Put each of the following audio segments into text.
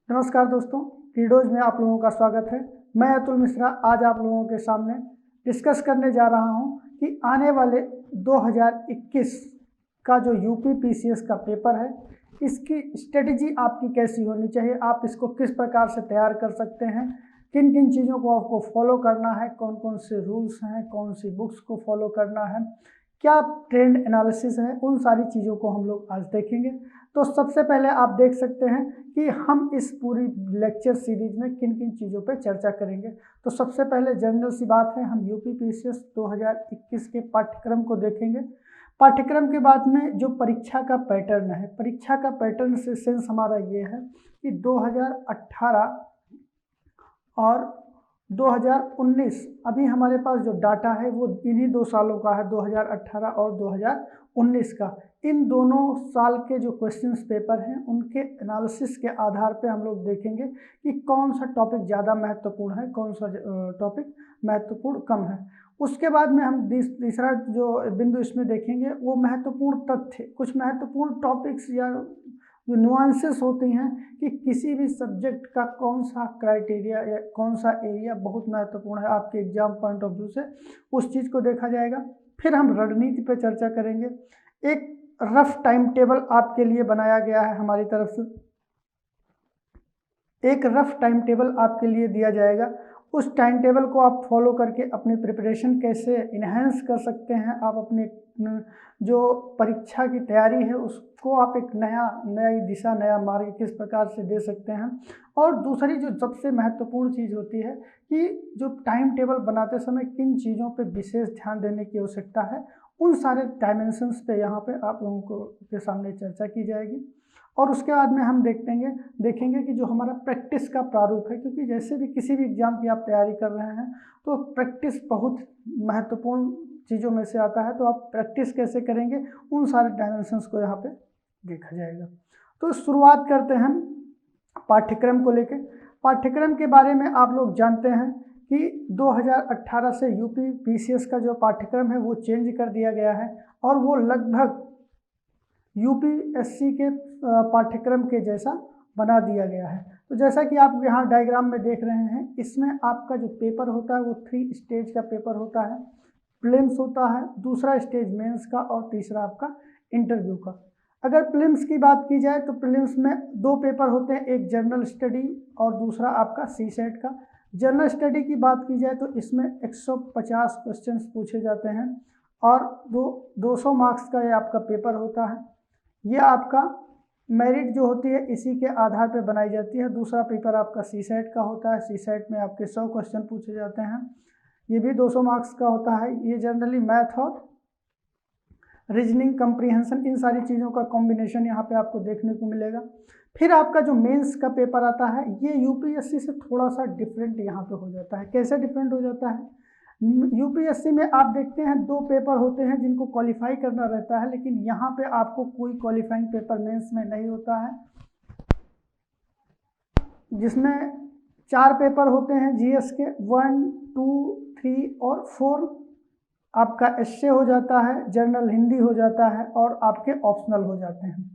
नमस्कार दोस्तों, रीडोज में आप लोगों का स्वागत है। मैं अतुल मिश्रा आज आप लोगों के सामने डिस्कस करने जा रहा हूं कि आने वाले 2021 का जो यूपी पीसीएस का पेपर है, इसकी स्ट्रेटजी आपकी कैसी होनी चाहिए, आप इसको किस प्रकार से तैयार कर सकते हैं, किन किन चीज़ों को आपको फॉलो करना है, कौन कौन से रूल्स हैं, कौन सी बुक्स को फॉलो करना है, क्या ट्रेंड एनालिसिस है, उन सारी चीज़ों को हम लोग आज देखेंगे। तो सबसे पहले आप देख सकते हैं कि हम इस पूरी लेक्चर सीरीज में किन किन चीज़ों पे चर्चा करेंगे। तो सबसे पहले जनरल सी बात है, हम यूपी पीसीएस 2021 के पाठ्यक्रम को देखेंगे। पाठ्यक्रम के बाद में जो परीक्षा का पैटर्न है, परीक्षा का पैटर्न से सेंस हमारा ये है कि 2018 और 2019 अभी हमारे पास जो डाटा है वो इन्हीं 2 सालों का है, 2018 और 2019 का। इन दोनों साल के जो क्वेश्चंस पेपर हैं उनके एनालिसिस के आधार पे हम लोग देखेंगे कि कौन सा टॉपिक ज़्यादा महत्वपूर्ण है, कौन सा टॉपिक महत्वपूर्ण कम है। उसके बाद में हम तीसरा जो बिंदु इसमें देखेंगे वो महत्वपूर्ण तथ्य, कुछ महत्वपूर्ण टॉपिक्स या जो नुआंसेस होती हैं कि किसी भी सब्जेक्ट का कौन सा क्राइटेरिया या कौन सा एरिया बहुत महत्वपूर्ण है आपके एग्जाम पॉइंट ऑफ व्यू से, उस चीज़ को देखा जाएगा। फिर हम रणनीति पे चर्चा करेंगे। एक रफ टाइम टेबल आपके लिए बनाया गया है हमारी तरफ से, एक रफ टाइम टेबल आपके लिए दिया जाएगा। उस टाइम टेबल को आप फॉलो करके अपनी प्रिपरेशन कैसे इन्हेंस कर सकते हैं, आप अपने जो परीक्षा की तैयारी है उसको आप एक नई दिशा, नया मार्ग किस प्रकार से दे सकते हैं। और दूसरी जो सबसे महत्वपूर्ण चीज़ होती है कि जो टाइम टेबल बनाते समय किन चीज़ों पे विशेष ध्यान देने की आवश्यकता है, उन सारे डायमेंशंस पे यहाँ पे आप लोगों को के सामने चर्चा की जाएगी। और उसके बाद में हम देखेंगे कि जो हमारा प्रैक्टिस का प्रारूप है, क्योंकि जैसे भी किसी भी एग्ज़ाम की आप तैयारी कर रहे हैं तो प्रैक्टिस बहुत महत्वपूर्ण चीज़ों में से आता है। तो आप प्रैक्टिस कैसे करेंगे, उन सारे डायमेंशंस को यहाँ पे देखा जाएगा। तो शुरुआत करते हैं पाठ्यक्रम को लेकर। पाठ्यक्रम के बारे में आप लोग जानते हैं कि 2018 से यूपी पीसीएस का जो पाठ्यक्रम है वो चेंज कर दिया गया है और वो लगभग यूपीएससी के पाठ्यक्रम के जैसा बना दिया गया है। तो जैसा कि आप यहाँ डायग्राम में देख रहे हैं, इसमें आपका जो पेपर होता है वो 3 स्टेज का पेपर होता है। प्रीलिम्स होता है, दूसरा स्टेज मेंस का और तीसरा आपका इंटरव्यू का। अगर प्रीलिम्स की बात की जाए तो प्रीलिम्स में 2 पेपर होते हैं, एक जनरल स्टडी और दूसरा आपका सीसेट का। जनरल स्टडी की बात की जाए तो इसमें 150 क्वेश्चंस पूछे जाते हैं और 200 मार्क्स का ये आपका पेपर होता है। ये आपका मेरिट जो होती है इसी के आधार पर बनाई जाती है। दूसरा पेपर आपका सीसेट का होता है, सीसेट में आपके 100 क्वेश्चन पूछे जाते हैं, ये भी 200 मार्क्स का होता है। ये जनरली मैथ और रीजनिंग, कंप्रीहेंशन, इन सारी चीज़ों का कॉम्बिनेशन यहाँ पे आपको देखने को मिलेगा। फिर आपका जो मेंस का पेपर आता है ये यूपीएससी से थोड़ा सा डिफरेंट यहाँ पे हो जाता है। कैसे डिफरेंट हो जाता है, यूपीएससी में आप देखते हैं 2 पेपर होते हैं जिनको क्वालिफाई करना रहता है, लेकिन यहाँ पे आपको कोई क्वालिफाइंग पेपर मेंस में नहीं होता है, जिसमें 4 पेपर होते हैं जीएस के, 1, 2, 3 और 4 आपका एस्से हो जाता है, जनरल हिंदी हो जाता है और आपके ऑप्शनल हो जाते हैं।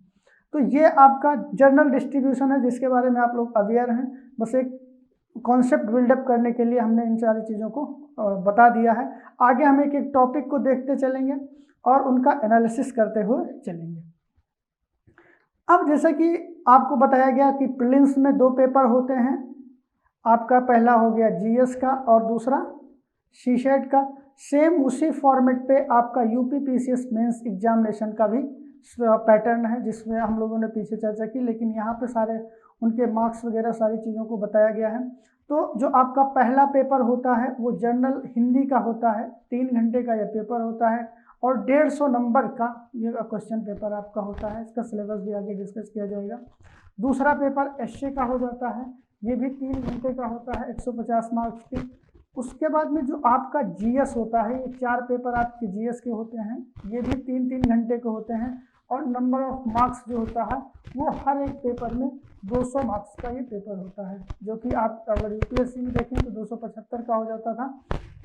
तो ये आपका जनरल डिस्ट्रीब्यूशन है जिसके बारे में आप लोग अवेयर हैं। बस एक कॉन्सेप्ट बिल्डअप करने के लिए हमने इन सारी चीज़ों को बता दिया है। आगे हम एक एक टॉपिक को देखते चलेंगे और उनका एनालिसिस करते हुए चलेंगे। अब जैसा कि आपको बताया गया कि प्रीलिम्स में 2 पेपर होते हैं, आपका पहला हो गया जीएस का और दूसरा सीसेट का। सेम उसी फॉर्मेट पे आपका यूपी पीसीएस मेंस एग्जामिनेशन का भी पैटर्न है जिसमें हम लोगों ने पीछे चर्चा की, लेकिन यहाँ पे सारे उनके मार्क्स वगैरह सारी चीज़ों को बताया गया है। तो जो आपका पहला पेपर होता है वो जनरल हिंदी का होता है, 3 घंटे का यह पेपर होता है और 150 नंबर का ये क्वेश्चन पेपर आपका होता है। इसका सिलेबस भी आगे डिस्कस किया जाएगा। दूसरा पेपर एस्से का हो जाता है, ये भी 3 घंटे का होता है, 150 मार्क्स की। उसके बाद में जो आपका जीएस होता है, ये 4 पेपर आपके जीएस के होते हैं, ये भी 3-3 घंटे के होते हैं और नंबर ऑफ मार्क्स जो होता है वो हर एक पेपर में 200 मार्क्स का ये पेपर होता है, जो कि आप अगर यूपीएससी में देखें तो 275 का हो जाता था,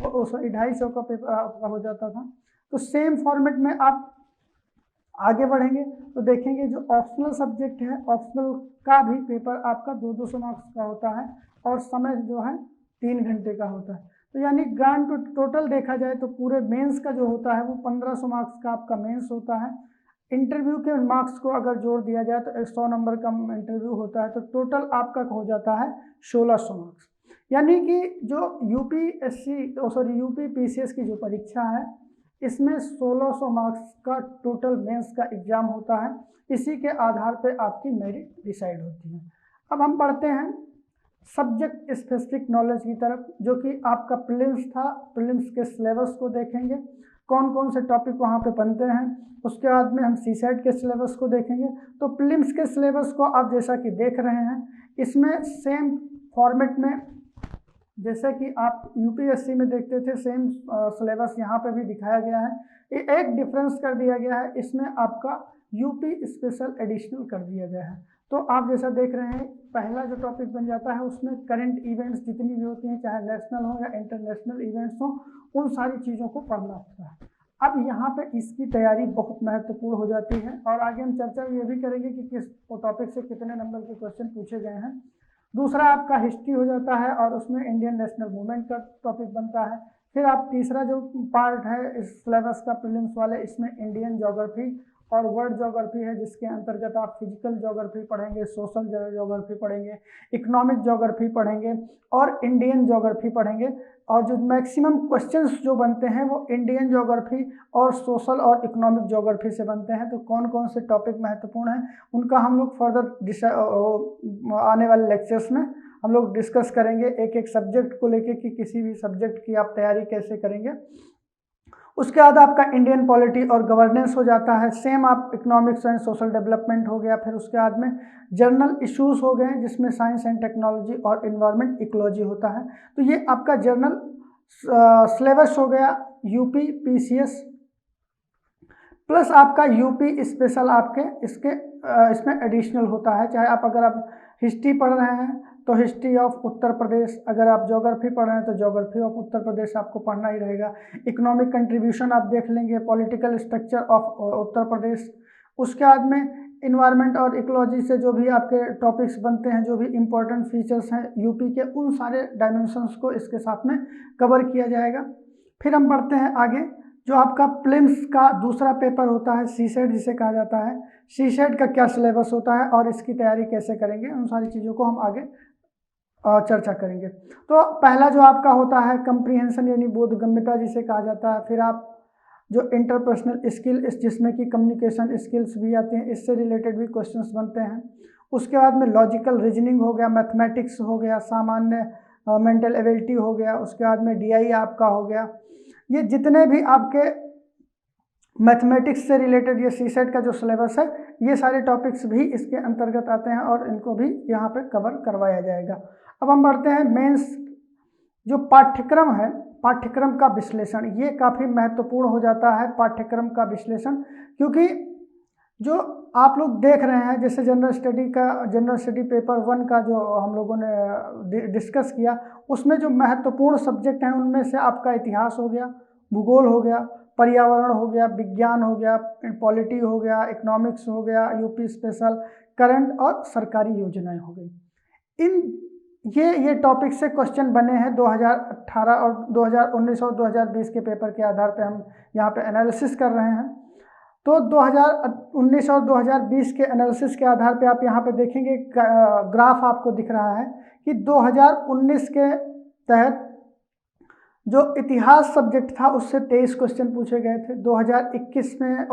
वो 250 का पेपर आपका हो जाता था। तो सेम फॉर्मेट में आप आगे बढ़ेंगे तो देखेंगे जो ऑप्शनल सब्जेक्ट है, ऑप्शनल का भी पेपर आपका 200 मार्क्स का होता है और समय जो है 3 घंटे का होता है। तो यानी ग्रांड टोटल देखा जाए तो पूरे मेंस का जो होता है वो 1500 मार्क्स का आपका मेंस होता है। इंटरव्यू के मार्क्स को अगर जोड़ दिया जाए तो 100 नंबर का इंटरव्यू होता है, तो टोटल आपका हो जाता है 1600 मार्क्स। यानी कि जो यूपीपीसीएस की जो परीक्षा है इसमें 1600 मार्क्स का टोटल मेंस का एग्जाम होता है। इसी के आधार पर आपकी मेरिट डिसाइड होती है। अब हम बढ़ते हैं सब्जेक्ट स्पेसिफिक नॉलेज की तरफ, जो कि आपका प्रीलिम्स था। प्रीलिम्स के सिलेबस को देखेंगे, कौन कौन से टॉपिक वहाँ पे बनते हैं। उसके बाद में हम सीसेट के सिलेबस को देखेंगे। तो प्रीलिम्स के सिलेबस को आप जैसा कि देख रहे हैं, इसमें सेम फॉर्मेट में जैसे कि आप यूपीएससी में देखते थे सेम सिलेबस यहाँ पे भी दिखाया गया है। एक डिफरेंस कर दिया गया है, इसमें आपका यूपी स्पेशल एडिशनल कर दिया गया है। तो आप जैसा देख रहे हैं, पहला जो टॉपिक बन जाता है उसमें करंट इवेंट्स जितनी भी होती हैं, चाहे नेशनल हो या इंटरनेशनल इवेंट्स हो, उन सारी चीज़ों को पढ़ना होता है। अब यहाँ पे इसकी तैयारी बहुत महत्वपूर्ण हो जाती है और आगे हम चर्चा ये भी करेंगे कि किस टॉपिक से कितने नंबर के क्वेश्चन पूछे गए हैं। दूसरा आपका हिस्ट्री हो जाता है और उसमें इंडियन नेशनल मूवमेंट का टॉपिक बनता है। फिर आप तीसरा जो पार्ट है इस सिलेबस का प्रीलिम्स वाले, इसमें इंडियन ज्योग्राफी और वर्ल्ड ज्योग्राफी है, जिसके अंतर्गत आप फिजिकल ज्योग्राफी पढ़ेंगे, सोशल ज्योग्राफी पढ़ेंगे, इकोनॉमिक ज्योग्राफी पढ़ेंगे और इंडियन ज्योग्राफी पढ़ेंगे। और जो मैक्सिमम क्वेश्चंस जो बनते हैं वो इंडियन ज्योग्राफी और सोशल और इकोनॉमिक ज्योग्राफी से बनते हैं। तो कौन कौन से टॉपिक महत्वपूर्ण हैं उनका हम लोग फर्दर आने वाले लेक्चर्स में हम लोग डिस्कस करेंगे, एक एक सब्जेक्ट को लेके कि किसी भी सब्जेक्ट की आप तैयारी कैसे करेंगे। उसके बाद आपका इंडियन पॉलिटी और गवर्नेंस हो जाता है। सेम आप इकोनॉमिक्स एंड सोशल डेवलपमेंट हो गया। फिर उसके बाद में जर्नल इश्यूज हो गए, जिसमें साइंस एंड टेक्नोलॉजी और इन्वायरमेंट इकोलॉजी होता है। तो ये आपका जर्नल सिलेबस हो गया यूपी पीसीएस प्लस आपका यूपी स्पेशल आपके इसमें एडिशनल होता है। चाहे आप अगर आप हिस्ट्री पढ़ रहे हैं तो हिस्ट्री ऑफ उत्तर प्रदेश, अगर आप ज्योग्राफी पढ़ रहे हैं तो ज्योग्राफी ऑफ उत्तर प्रदेश आपको पढ़ना ही रहेगा। इकोनॉमिक कंट्रीब्यूशन आप देख लेंगे, political structure of Uttar Pradesh. उसके बाद में इन्वायरमेंट और इकोलॉजी से जो भी आपके टॉपिक्स बनते हैं, जो भी इम्पोर्टेंट फीचर्स हैं यूपी के, उन सारे डायमेंशंस को इसके साथ में कवर किया जाएगा। फिर हम बढ़ते हैं आगे, जो आपका प्रीलिम्स का दूसरा पेपर होता है सीसेट जिसे कहा जाता है। सीसेट का क्या सिलेबस होता है और इसकी तैयारी कैसे करेंगे, उन सारी चीज़ों को हम आगे चर्चा करेंगे। तो पहला जो आपका होता है कंप्रीहेंशन यानी बोधगम्यता जिसे कहा जाता है। फिर आप जो इंटरपर्सनल स्किल, जिसमें कि कम्युनिकेशन स्किल्स भी आते हैं, इससे रिलेटेड भी क्वेश्चंस बनते हैं। उसके बाद में लॉजिकल रीजनिंग हो गया, मैथमेटिक्स हो गया, सामान्य मेंटल एबिलिटी हो गया। उसके बाद में डीआई आपका हो गया। ये जितने भी आपके मैथमेटिक्स से रिलेटेड ये सीसेट का जो सिलेबस है, ये सारे टॉपिक्स भी इसके अंतर्गत आते हैं और इनको भी यहाँ पे कवर करवाया जाएगा। अब हम बढ़ते हैं मेंस जो पाठ्यक्रम है, पाठ्यक्रम का विश्लेषण। ये काफ़ी महत्वपूर्ण हो जाता है पाठ्यक्रम का विश्लेषण, क्योंकि जो आप लोग देख रहे हैं जैसे जनरल स्टडी पेपर 1 का जो हम लोगों ने डिस्कस किया, उसमें जो महत्वपूर्ण सब्जेक्ट हैं उनमें से आपका इतिहास हो गया, भूगोल हो गया, पर्यावरण हो गया, विज्ञान हो गया, पॉलिटी हो गया, इकोनॉमिक्स हो गया, यूपी स्पेशल, करंट और सरकारी योजनाएं हो गई। ये टॉपिक से क्वेश्चन बने हैं 2018 और 2019 और 2020 के पेपर के आधार पे हम यहाँ पे एनालिसिस कर रहे हैं। तो 2019 और 2020 के एनालिसिस के आधार पे आप यहाँ पे देखेंगे ग्राफ आपको दिख रहा है कि 2019 के तहत जो इतिहास सब्जेक्ट था उससे 23 क्वेश्चन पूछे गए थे। 2021 में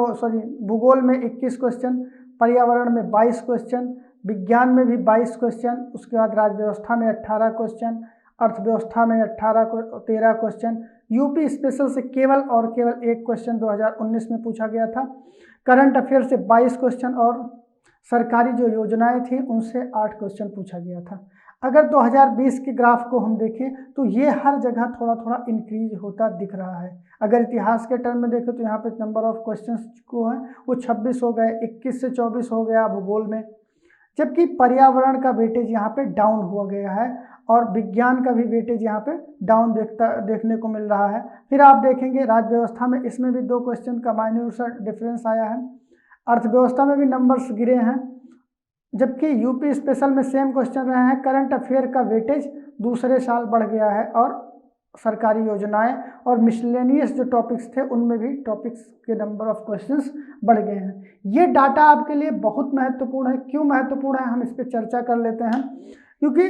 भूगोल में 21 क्वेश्चन, पर्यावरण में 22 क्वेश्चन, विज्ञान में भी 22 क्वेश्चन, उसके बाद राज्य व्यवस्था में 18 क्वेश्चन, अर्थव्यवस्था में 13 क्वेश्चन। यूपी स्पेशल से केवल और केवल 1 क्वेश्चन 2019 में पूछा गया था। करंट अफेयर से 22 क्वेश्चन और सरकारी जो योजनाएं थी उनसे 8 क्वेश्चन पूछा गया था। अगर 2020 के ग्राफ को हम देखें तो ये हर जगह थोड़ा थोड़ा इंक्रीज होता दिख रहा है। अगर इतिहास के टर्म में देखें तो यहाँ पे नंबर ऑफ क्वेश्चंस को हैं वो 26 हो गए, 21 से 24 हो गया भूगोल में, जबकि पर्यावरण का वेटेज यहाँ पे डाउन हो गया है और विज्ञान का भी वेटेज यहाँ पे डाउन देखने को मिल रहा है। फिर आप देखेंगे राज्य व्यवस्था में, इसमें भी 2 क्वेश्चन का माइन्यूट सा डिफरेंस आया है। अर्थव्यवस्था में भी नंबर्स गिरे हैं, जबकि यूपी स्पेशल में सेम क्वेश्चन रहे हैं। करंट अफेयर का वेटेज दूसरे साल बढ़ गया है और सरकारी योजनाएं और मिसलेनियस जो टॉपिक्स थे उनमें भी टॉपिक्स के नंबर ऑफ क्वेश्चंस बढ़ गए हैं। ये डाटा आपके लिए बहुत महत्वपूर्ण है। क्यों महत्वपूर्ण है, हम इस पर चर्चा कर लेते हैं। क्योंकि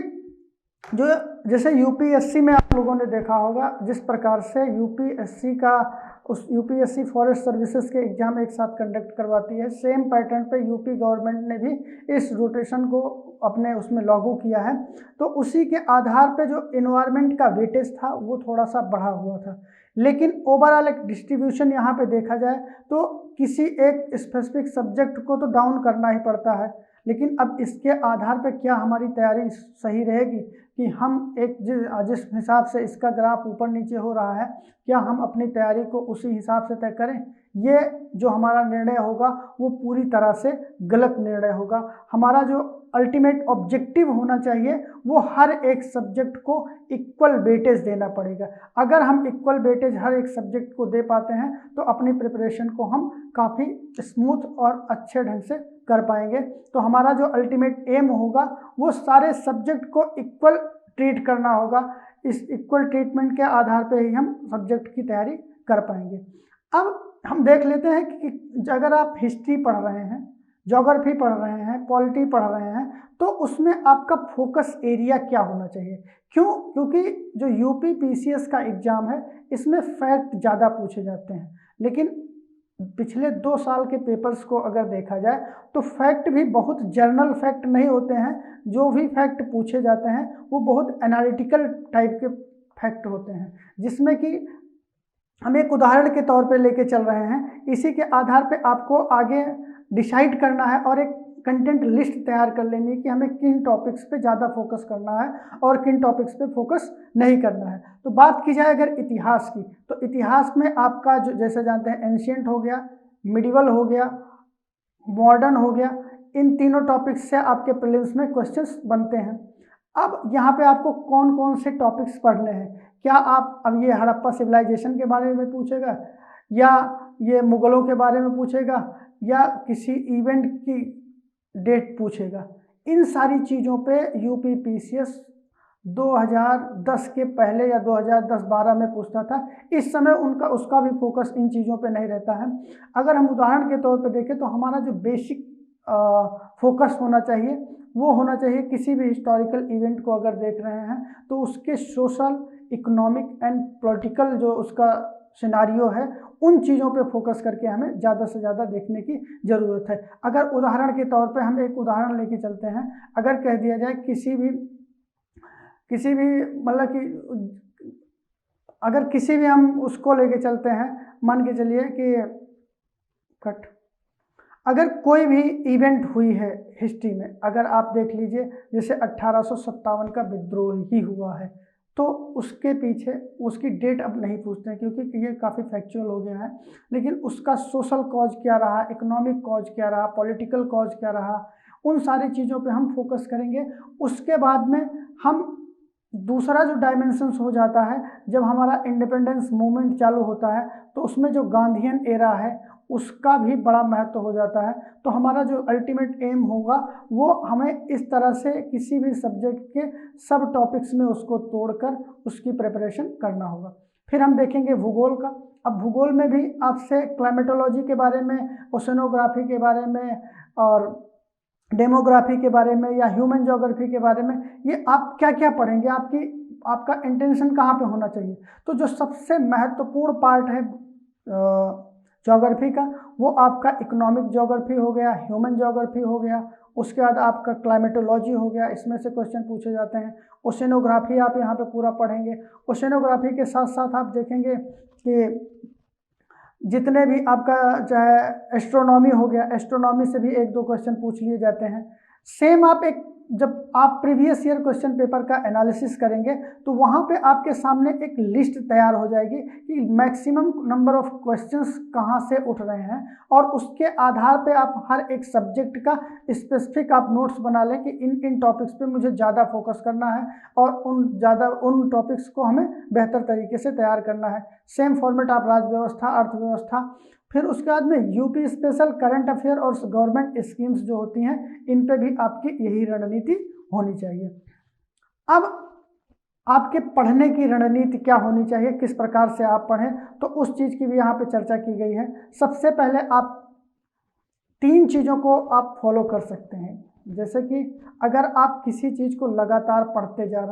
जो जैसे यूपीएससी में आप लोगों ने देखा होगा, जिस प्रकार से यूपीएससी का यूपीएससी फॉरेस्ट सर्विसेज के एग्जाम एक साथ कंडक्ट करवाती है, सेम पैटर्न पे यूपी गवर्नमेंट ने भी इस रोटेशन को अपने उसमें लागू किया है। तो उसी के आधार पे जो एनवायरनमेंट का वेटेज था वो थोड़ा सा बढ़ा हुआ था, लेकिन ओवरऑल एक डिस्ट्रीब्यूशन यहाँ पे देखा जाए तो किसी एक स्पेसिफिक सब्जेक्ट को तो डाउन करना ही पड़ता है। लेकिन अब इसके आधार पर क्या हमारी तैयारी सही रहेगी कि हम एक जिस हिसाब से इसका ग्राफ ऊपर नीचे हो रहा है, क्या हम अपनी तैयारी को उसी हिसाब से तय करें? ये जो हमारा निर्णय होगा वो पूरी तरह से गलत निर्णय होगा। हमारा जो अल्टीमेट ऑब्जेक्टिव होना चाहिए वो हर एक सब्जेक्ट को इक्वल वेटेज देना पड़ेगा। अगर हम इक्वल वेटेज हर एक सब्जेक्ट को दे पाते हैं तो अपनी प्रिपरेशन को हम काफ़ी स्मूथ और अच्छे ढंग से कर पाएंगे। तो हमारा जो अल्टीमेट एम होगा वो सारे सब्जेक्ट को इक्वल ट्रीट करना होगा। इस इक्वल ट्रीटमेंट के आधार पर ही हम सब्जेक्ट की तैयारी कर पाएंगे। अब हम देख लेते हैं कि अगर आप हिस्ट्री पढ़ रहे हैं, ज्योग्राफी पढ़ रहे हैं, पॉलिटी पढ़ रहे हैं, तो उसमें आपका फोकस एरिया क्या होना चाहिए? क्यों? क्योंकि जो यूपी पीसीएस का एग्ज़ाम है इसमें फैक्ट ज़्यादा पूछे जाते हैं, लेकिन पिछले 2 साल के पेपर्स को अगर देखा जाए तो फैक्ट भी बहुत जर्नल फैक्ट नहीं होते हैं। जो भी फैक्ट पूछे जाते हैं वो बहुत एनालिटिकल टाइप के फैक्ट होते हैं, जिसमें कि हम एक उदाहरण के तौर पे लेके चल रहे हैं। इसी के आधार पे आपको आगे डिसाइड करना है और एक कंटेंट लिस्ट तैयार कर लेनी है कि हमें किन टॉपिक्स पे ज़्यादा फोकस करना है और किन टॉपिक्स पे फोकस नहीं करना है। तो बात की जाए अगर इतिहास की, तो इतिहास में आपका जो जैसे जानते हैं एंशिएंट हो गया, मिडिवल हो गया, मॉडर्न हो गया, इन तीनों टॉपिक्स से आपके प्रीलिम्स में क्वेश्चंस बनते हैं। अब यहाँ पे आपको कौन कौन से टॉपिक्स पढ़ने हैं? क्या आप अब ये हड़प्पा सिविलाइजेशन के बारे में पूछेगा, या ये मुग़लों के बारे में पूछेगा, या किसी इवेंट की डेट पूछेगा? इन सारी चीज़ों पे यूपी पीसीएस 2010 के पहले या 2010-12 में पूछता था। इस समय उसका भी फोकस इन चीज़ों पे नहीं रहता है। अगर हम उदाहरण के तौर पे देखें तो हमारा जो बेसिक फोकस होना चाहिए वो होना चाहिए, किसी भी हिस्टोरिकल इवेंट को अगर देख रहे हैं तो उसके सोशल, इकोनॉमिक एंड पॉलिटिकल जो उसका सिनारियो है उन चीज़ों पे फोकस करके हमें ज़्यादा से ज़्यादा देखने की ज़रूरत है। अगर उदाहरण के तौर पे हम एक उदाहरण लेके चलते हैं, अगर कह दिया जाए किसी भी मतलब कि अगर किसी भी हम उसको लेके चलते हैं, मान के चलिए कि अगर कोई भी इवेंट हुई है हिस्ट्री में, अगर आप देख लीजिए जैसे 1857 का विद्रोह ही हुआ है, तो उसके पीछे उसकी डेट अब नहीं पूछते हैं क्योंकि ये काफ़ी फैक्चुअल हो गया है। लेकिन उसका सोशल कॉज क्या रहा, इकोनॉमिक कॉज क्या रहा, पॉलिटिकल कॉज क्या रहा, उन सारी चीज़ों पे हम फोकस करेंगे। उसके बाद में हम दूसरा जो डायमेंशंस हो जाता है, जब हमारा इंडिपेंडेंस मूवमेंट चालू होता है तो उसमें जो गांधीयन एरा है उसका भी बड़ा महत्व हो जाता है। तो हमारा जो अल्टीमेट एम होगा वो हमें इस तरह से किसी भी सब्जेक्ट के सब टॉपिक्स में उसको तोड़कर उसकी प्रिपरेशन करना होगा। फिर हम देखेंगे भूगोल का। अब भूगोल में भी आपसे क्लाइमेटोलॉजी के बारे में, ओशनोग्राफी के बारे में और डेमोग्राफी के बारे में या ह्यूमन ज्योग्राफी के बारे में, ये आप क्या क्या पढ़ेंगे, आपका इंटेंशन कहाँ पे होना चाहिए। तो जो सबसे महत्वपूर्ण पार्ट है ज्योग्राफी का वो आपका इकोनॉमिक ज्योग्राफी हो गया, ह्यूमन ज्योग्राफी हो गया, उसके बाद आपका क्लाइमेटोलॉजी हो गया, इसमें से क्वेश्चन पूछे जाते हैं। ओशनोग्राफी आप यहाँ पे पूरा पढ़ेंगे। ओशनोग्राफी के साथ साथ आप देखेंगे कि जितने भी आपका चाहे एस्ट्रोनॉमी हो गया, एस्ट्रोनॉमी से भी 1-2 क्वेश्चन पूछ लिए जाते हैं। सेम आप जब आप प्रीवियस ईयर क्वेश्चन पेपर का एनालिसिस करेंगे तो वहाँ पे आपके सामने एक लिस्ट तैयार हो जाएगी कि मैक्सिमम नंबर ऑफ क्वेश्चंस कहाँ से उठ रहे हैं, और उसके आधार पे आप हर एक सब्जेक्ट का स्पेसिफिक आप नोट्स बना लें कि इन टॉपिक्स पे मुझे ज़्यादा फोकस करना है और उन टॉपिक्स को हमें बेहतर तरीके से तैयार करना है। सेम फॉर्मेट आप राज्य व्यवस्था, अर्थव्यवस्था, फिर उसके बाद में यूपी स्पेशल करंट अफेयर और गवर्नमेंट स्कीम्स जो होती हैं इन पे भी आपकी यही रणनीति होनी चाहिए। अब आपके पढ़ने की रणनीति क्या होनी चाहिए, किस प्रकार से आप पढ़ें, तो उस चीज़ की भी यहाँ पे चर्चा की गई है। सबसे पहले आप 3 चीज़ों को आप फॉलो कर सकते हैं। जैसे कि अगर आप किसी चीज़ को लगातार पढ़ते जा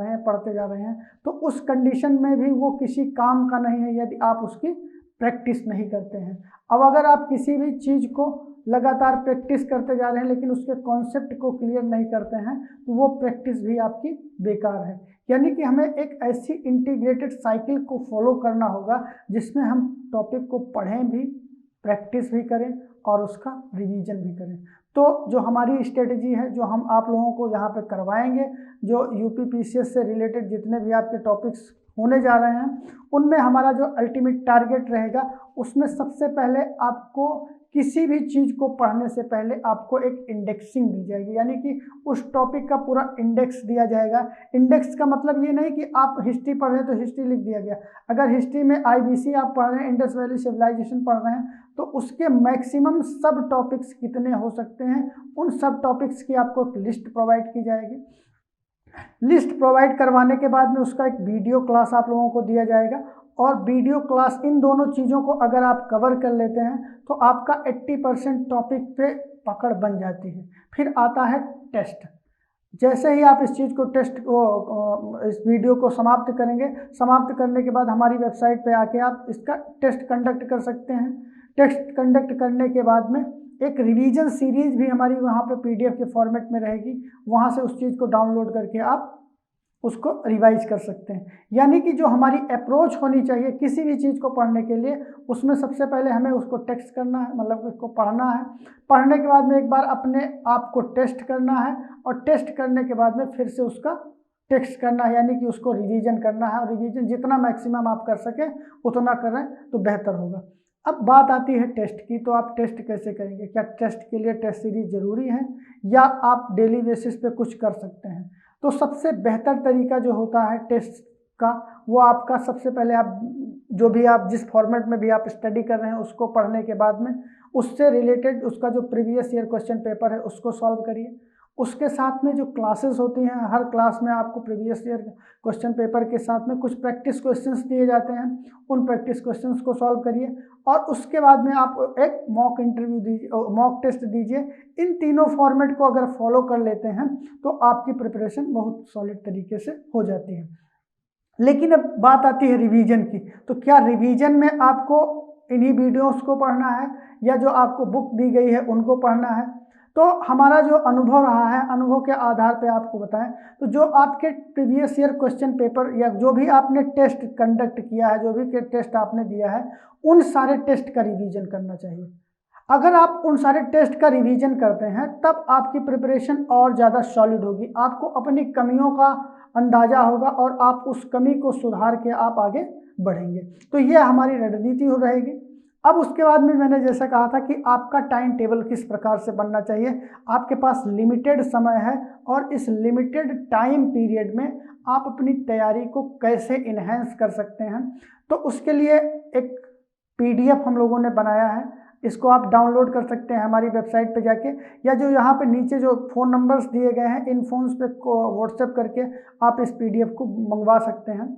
रहे हैं तो उस कंडीशन में भी वो किसी काम का नहीं है यदि आप उसकी प्रैक्टिस नहीं करते हैं। अब अगर आप किसी भी चीज़ को लगातार प्रैक्टिस करते जा रहे हैं लेकिन उसके कॉन्सेप्ट को क्लियर नहीं करते हैं तो वो प्रैक्टिस भी आपकी बेकार है। यानी कि हमें एक ऐसी इंटीग्रेटेड साइकिल को फॉलो करना होगा जिसमें हम टॉपिक को पढ़ें भी, प्रैक्टिस भी करें और उसका रिवीजन भी करें। तो जो हमारी स्ट्रेटजी है, जो हम आप लोगों को यहाँ पे करवाएंगे, जो यूपी पीसीएस से रिलेटेड जितने भी आपके टॉपिक्स होने जा रहे हैं उनमें हमारा जो अल्टीमेट टारगेट रहेगा उसमें सबसे पहले आपको किसी भी चीज़ को पढ़ने से पहले आपको एक इंडेक्सिंग दी जाएगी, यानी कि उस टॉपिक का पूरा इंडेक्स दिया जाएगा। इंडेक्स का मतलब ये नहीं कि आप हिस्ट्री पढ़ रहे हैं तो हिस्ट्री लिख दिया गया। अगर हिस्ट्री में आईबीसी आप पढ़ रहे हैं, इंडस वैली सिविलाइजेशन पढ़ रहे हैं, तो उसके मैक्सिमम सब टॉपिक्स कितने हो सकते हैं उन सब टॉपिक्स की आपको एक लिस्ट प्रोवाइड की जाएगी। लिस्ट प्रोवाइड करवाने के बाद में उसका एक वीडियो क्लास आप लोगों को दिया जाएगा और वीडियो क्लास, इन दोनों चीज़ों को अगर आप कवर कर लेते हैं तो आपका 80% टॉपिक पे पकड़ बन जाती है। फिर आता है टेस्ट। जैसे ही आप इस चीज़ को इस वीडियो को समाप्त करेंगे, समाप्त करने के बाद हमारी वेबसाइट पे आके आप इसका टेस्ट कंडक्ट कर सकते हैं। टेस्ट कंडक्ट करने के बाद में एक रिवीजन सीरीज भी हमारी वहाँ पे पीडीएफ के फॉर्मेट में रहेगी, वहाँ से उस चीज़ को डाउनलोड करके आप उसको रिवाइज कर सकते हैं। यानी कि जो हमारी अप्रोच होनी चाहिए किसी भी चीज़ को पढ़ने के लिए, उसमें सबसे पहले हमें उसको टेक्स्ट करना है, मतलब उसको पढ़ना है। पढ़ने के बाद में एक बार अपने आप को टेस्ट करना है और टेस्ट करने के बाद में फिर से उसका टेक्स्ट करना है, यानी कि उसको रिवीजन करना है। और रिवीजन जितना मैक्सिमम आप कर सकें उतना करें तो बेहतर होगा। अब बात आती है टेस्ट की, तो आप टेस्ट कैसे करेंगे? क्या टेस्ट के लिए टेस्ट सीरीज ज़रूरी है या आप डेली बेसिस पे कुछ कर सकते हैं? तो सबसे बेहतर तरीका जो होता है टेस्ट का, वो आपका सबसे पहले आप जो भी आप जिस फॉर्मेट में भी आप स्टडी कर रहे हैं उसको पढ़ने के बाद में उससे रिलेटेड उसका जो प्रीवियस ईयर क्वेश्चन पेपर है उसको सॉल्व करिए। उसके साथ में जो क्लासेस होती हैं, हर क्लास में आपको प्रीवियस ईयर क्वेश्चन पेपर के साथ में कुछ प्रैक्टिस क्वेश्चंस दिए जाते हैं, उन प्रैक्टिस क्वेश्चंस को सॉल्व करिए और उसके बाद में आप एक मॉक इंटरव्यू दीजिए, मॉक टेस्ट दीजिए। इन तीनों फॉर्मेट को अगर फॉलो कर लेते हैं तो आपकी प्रिपरेशन बहुत सॉलिड तरीके से हो जाती है। लेकिन अब बात आती है रिवीजन की, तो क्या रिवीजन में आपको इन्हीं वीडियोस को पढ़ना है या जो आपको बुक दी गई है उनको पढ़ना है? तो हमारा जो अनुभव रहा है, अनुभव के आधार पे आपको बताएं तो जो आपके प्रीवियस ईयर क्वेश्चन पेपर या जो भी आपने टेस्ट कंडक्ट किया है, जो भी टेस्ट आपने दिया है, उन सारे टेस्ट का रिवीजन करना चाहिए। अगर आप उन सारे टेस्ट का रिवीजन करते हैं तब आपकी प्रिपरेशन और ज़्यादा सॉलिड होगी, आपको अपनी कमियों का अंदाज़ा होगा और आप उस कमी को सुधार के आप आगे बढ़ेंगे। तो ये हमारी रणनीति हो रहेगी। अब उसके बाद में मैंने जैसा कहा था कि आपका टाइम टेबल किस प्रकार से बनना चाहिए। आपके पास लिमिटेड समय है और इस लिमिटेड टाइम पीरियड में आप अपनी तैयारी को कैसे इन्हेंस कर सकते हैं, तो उसके लिए एक पीडीएफ हम लोगों ने बनाया है। इसको आप डाउनलोड कर सकते हैं हमारी वेबसाइट पे जाके, या जो यहाँ पे नीचे जो फ़ोन नंबर्स दिए गए हैं इन फ़ोन्स पे व्हाट्सएप करके आप इस पीडीएफ को मंगवा सकते हैं।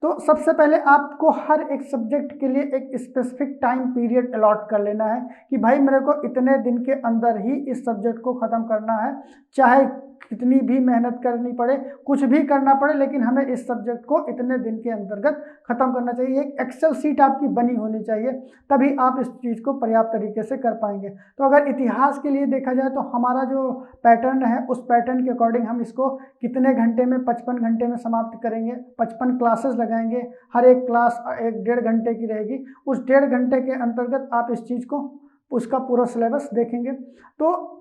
तो सबसे पहले आपको हर एक सब्जेक्ट के लिए एक स्पेसिफिक टाइम पीरियड अलॉट कर लेना है कि भाई मेरे को इतने दिन के अंदर ही इस सब्जेक्ट को ख़त्म करना है, चाहे कितनी भी मेहनत करनी पड़े, कुछ भी करना पड़े, लेकिन हमें इस सब्जेक्ट को इतने दिन के अंतर्गत ख़त्म करना चाहिए। एक एक्सेल शीट आपकी बनी होनी चाहिए, तभी आप इस चीज़ को पर्याप्त तरीके से कर पाएंगे। तो अगर इतिहास के लिए देखा जाए तो हमारा जो पैटर्न है उस पैटर्न के अकॉर्डिंग हम इसको कितने घंटे में, 55 घंटे में समाप्त करेंगे। 55 क्लासेस लगाएंगे, हर एक क्लास 1-1.5 घंटे की रहेगी। उस 1.5 घंटे के अंतर्गत आप इस चीज़ को, उसका पूरा सिलेबस देखेंगे। तो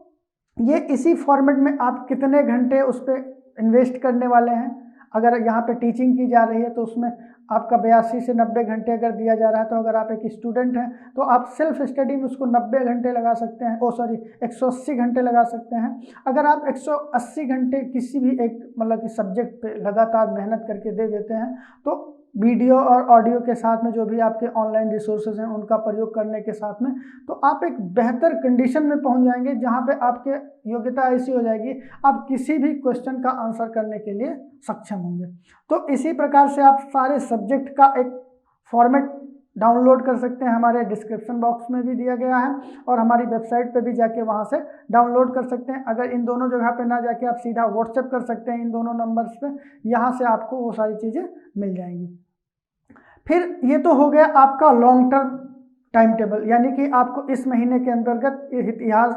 ये इसी फॉर्मेट में आप कितने घंटे उस पर इन्वेस्ट करने वाले हैं। अगर यहाँ पे टीचिंग की जा रही है तो उसमें आपका 82 से 90 घंटे अगर दिया जा रहा है, तो अगर आप एक स्टूडेंट हैं तो आप सेल्फ स्टडी में उसको 90 घंटे लगा सकते हैं, 180 घंटे लगा सकते हैं। अगर आप 180 घंटे किसी भी एक मतलब कि सब्जेक्ट पे लगातार मेहनत करके दे देते हैं, तो वीडियो और ऑडियो के साथ में जो भी आपके ऑनलाइन रिसोर्सेज हैं उनका प्रयोग करने के साथ में, तो आप एक बेहतर कंडीशन में पहुंच जाएंगे, जहां पे आपके योग्यता ऐसी हो जाएगी आप किसी भी क्वेश्चन का आंसर करने के लिए सक्षम होंगे। तो इसी प्रकार से आप सारे सब्जेक्ट का एक फॉर्मेट डाउनलोड कर सकते हैं, हमारे डिस्क्रिप्शन बॉक्स में भी दिया गया है और हमारी वेबसाइट पे भी जाके वहाँ से डाउनलोड कर सकते हैं। अगर इन दोनों जगह पे ना जाके आप सीधा व्हाट्सएप कर सकते हैं इन दोनों नंबर्स पे, यहाँ से आपको वो सारी चीज़ें मिल जाएंगी। फिर ये तो हो गया आपका लॉन्ग टर्म टाइम टेबल, यानी कि आपको इस महीने के अंतर्गत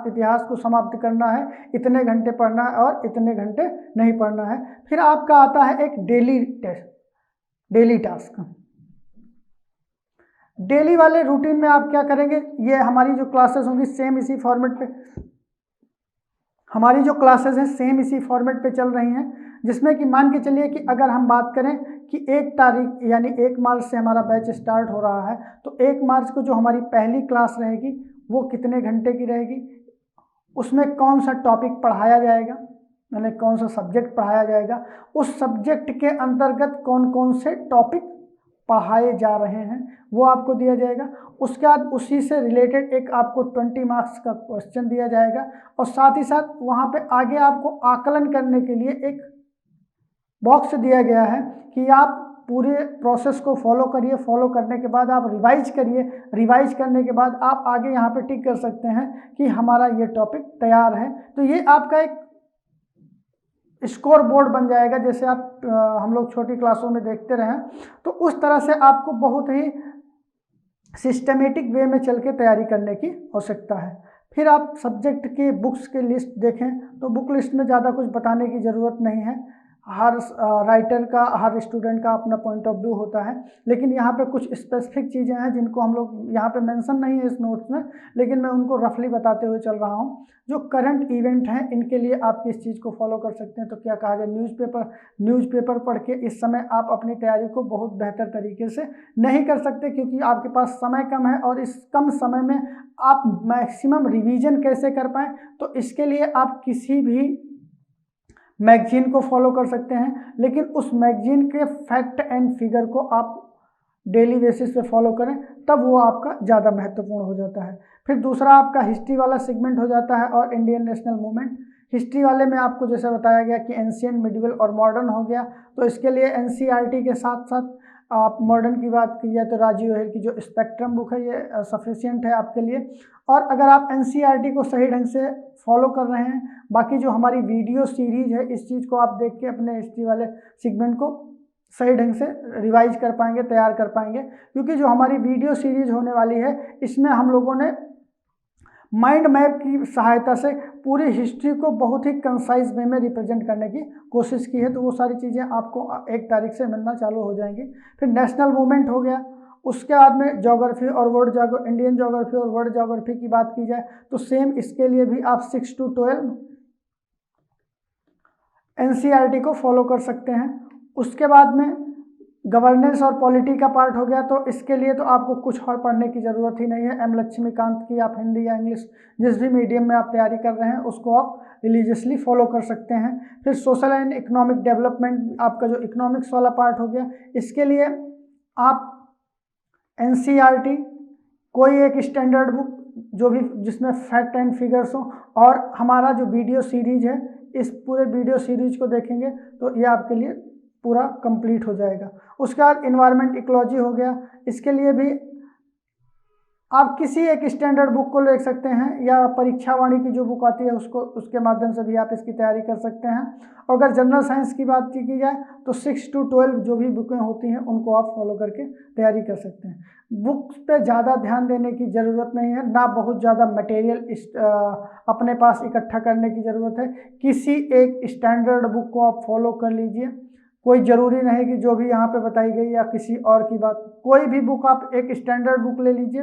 इतिहास को समाप्त करना है, इतने घंटे पढ़ना है और इतने घंटे नहीं पढ़ना है। फिर आपका आता है एक डेली टास्क। डेली वाले रूटीन में आप क्या करेंगे, ये हमारी जो क्लासेस होंगी सेम इसी फॉर्मेट पे, हमारी जो क्लासेस हैं सेम इसी फॉर्मेट पे चल रही हैं, जिसमें कि मान के चलिए कि अगर हम बात करें कि 1 तारीख यानी 1 मार्च से हमारा बैच स्टार्ट हो रहा है, तो 1 मार्च को जो हमारी पहली क्लास रहेगी वो कितने घंटे की रहेगी, उसमें कौन सा टॉपिक पढ़ाया जाएगा, यानी कौन सा सब्जेक्ट पढ़ाया जाएगा, उस सब्जेक्ट के अंतर्गत कौन कौन से टॉपिक पढ़ाए जा रहे हैं वो आपको दिया जाएगा। उसके बाद उसी से रिलेटेड एक आपको 20 मार्क्स का क्वेश्चन दिया जाएगा और साथ ही साथ वहाँ पे आगे आपको आकलन करने के लिए एक बॉक्स दिया गया है कि आप पूरे प्रोसेस को फॉलो करिए, फॉलो करने के बाद आप रिवाइज करिए, रिवाइज करने के बाद आप आगे यहाँ पे टिक कर सकते हैं कि हमारा ये टॉपिक तैयार है। तो ये आपका एक स्कोर बोर्ड बन जाएगा, जैसे आप हम लोग छोटी क्लासों में देखते रहे, तो उस तरह से आपको बहुत ही सिस्टमेटिक वे में चल के तैयारी करने की आवश्यकता है। फिर आप सब्जेक्ट के बुक्स के लिस्ट देखें तो बुक लिस्ट में ज़्यादा कुछ बताने की ज़रूरत नहीं है, हर राइटर का, हर स्टूडेंट का अपना पॉइंट ऑफ व्यू होता है, लेकिन यहाँ पे कुछ स्पेसिफिक चीज़ें हैं जिनको हम लोग यहाँ पे मेंशन नहीं है इस नोट्स में, लेकिन मैं उनको रफली बताते हुए चल रहा हूँ। जो करंट इवेंट हैं इनके लिए आप किस चीज़ को फॉलो कर सकते हैं, तो क्या कहा जाए, न्यूज़पेपर पढ़ के इस समय आप अपनी तैयारी को बहुत बेहतर तरीके से नहीं कर सकते, क्योंकि आपके पास समय कम है और इस कम समय में आप मैक्सिमम रिवीजन कैसे कर पाएँ, तो इसके लिए आप किसी भी मैगजीन को फॉलो कर सकते हैं, लेकिन उस मैगजीन के फैक्ट एंड फिगर को आप डेली बेसिस पे फॉलो करें, तब वो आपका ज़्यादा महत्वपूर्ण हो जाता है। फिर दूसरा आपका हिस्ट्री वाला सेगमेंट हो जाता है और इंडियन नेशनल मूवमेंट। हिस्ट्री वाले में आपको जैसे बताया गया कि एंशियंट, मिडिवल और मॉडर्न हो गया, तो इसके लिए एनसीईआरटी के साथ साथ आप मॉडर्न की बात की जाए तो राजीव ओहेल की जो स्पेक्ट्रम बुक है ये सफिशिएंट है आपके लिए। और अगर आप एनसीईआरटी को सही ढंग से फॉलो कर रहे हैं, बाकी जो हमारी वीडियो सीरीज है इस चीज़ को आप देख के अपने हिस्ट्री वाले सेगमेंट को सही ढंग से रिवाइज कर पाएंगे, तैयार कर पाएंगे, क्योंकि जो हमारी वीडियो सीरीज होने वाली है इसमें हम लोगों ने माइंड मैप की सहायता से पूरी हिस्ट्री को बहुत ही कंसाइज वे में रिप्रेजेंट करने की कोशिश की है, तो वो सारी चीज़ें आपको 1 तारीख से मिलना चालू हो जाएंगी। फिर नेशनल मूवमेंट हो गया, उसके बाद में ज्योग्राफी और वर्ल्ड इंडियन ज्योग्राफी और वर्ल्ड ज्योग्राफी की बात की जाए तो सेम इसके लिए भी आप 6 to 12 एनसीईआरटी को फॉलो कर सकते हैं। उसके बाद में गवर्नेंस और पॉलिटी का पार्ट हो गया, तो इसके लिए तो आपको कुछ और पढ़ने की ज़रूरत ही नहीं है। एम लक्ष्मीकांत की आप हिंदी या इंग्लिश जिस भी मीडियम में आप तैयारी कर रहे हैं उसको आप रिलीजियसली फॉलो कर सकते हैं। फिर सोशल एंड इकोनॉमिक डेवलपमेंट आपका जो इकोनॉमिक्स वाला पार्ट हो गया, इसके लिए आप एनसीईआरटी कोई एक स्टैंडर्ड बुक जो भी जिसमें फैक्ट एंड फिगर्स हो, और हमारा जो वीडियो सीरीज है इस पूरे वीडियो सीरीज को देखेंगे तो ये आपके लिए पूरा कंप्लीट हो जाएगा। उसके बाद इन्वायरमेंट इकोलॉजी हो गया, इसके लिए भी आप किसी एक स्टैंडर्ड बुक को ले सकते हैं या परीक्षा वाणी की जो बुक आती है उसके माध्यम से भी आप इसकी तैयारी कर सकते हैं। और अगर जनरल साइंस की बात की जाए तो 6 to 12 जो भी बुकें होती हैं उनको आप फॉलो करके तैयारी कर सकते हैं। बुक्स पे ज़्यादा ध्यान देने की ज़रूरत नहीं है, ना बहुत ज़्यादा मटेरियल अपने पास इकट्ठा करने की ज़रूरत है। किसी एक स्टैंडर्ड बुक को आप फॉलो कर लीजिए, कोई ज़रूरी नहीं कि जो भी यहाँ पे बताई गई या किसी और की बात, कोई भी बुक आप एक स्टैंडर्ड बुक ले लीजिए,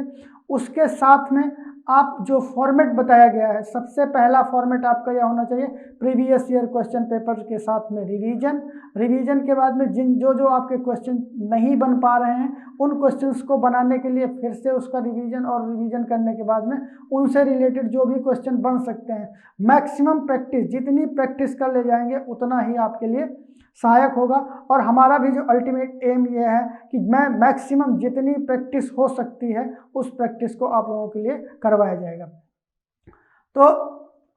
उसके साथ में आप जो फॉर्मेट बताया गया है, सबसे पहला फॉर्मेट आपका यह होना चाहिए प्रीवियस ईयर क्वेश्चन पेपर के साथ में रिवीजन के बाद में जो आपके क्वेश्चन नहीं बन पा रहे हैं उन क्वेश्चंस को बनाने के लिए फिर से उसका रिवीजन करने के बाद में उनसे रिलेटेड जो भी क्वेश्चन बन सकते हैं, मैक्सिमम प्रैक्टिस, जितनी प्रैक्टिस कर ले जाएंगे उतना ही आपके लिए सहायक होगा। और हमारा भी जो अल्टीमेट एम ये है कि मैं मैक्सिमम जितनी प्रैक्टिस हो सकती है उस प्रैक्टिस को आप लोगों के लिए करवाया जाएगा। तो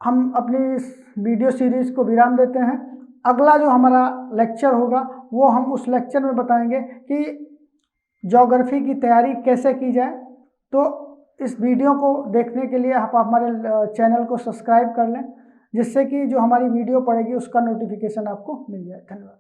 हम अपनी इस वीडियो सीरीज को विराम देते हैं। अगला जो हमारा लेक्चर होगा वो हम उस लेक्चर में बताएंगे कि ज्योग्राफी की तैयारी कैसे की जाए। तो इस वीडियो को देखने के लिए आप हमारे चैनल को सब्सक्राइब कर लें, जिससे कि जो हमारी वीडियो पड़ेगी उसका नोटिफिकेशन आपको मिल जाए। धन्यवाद।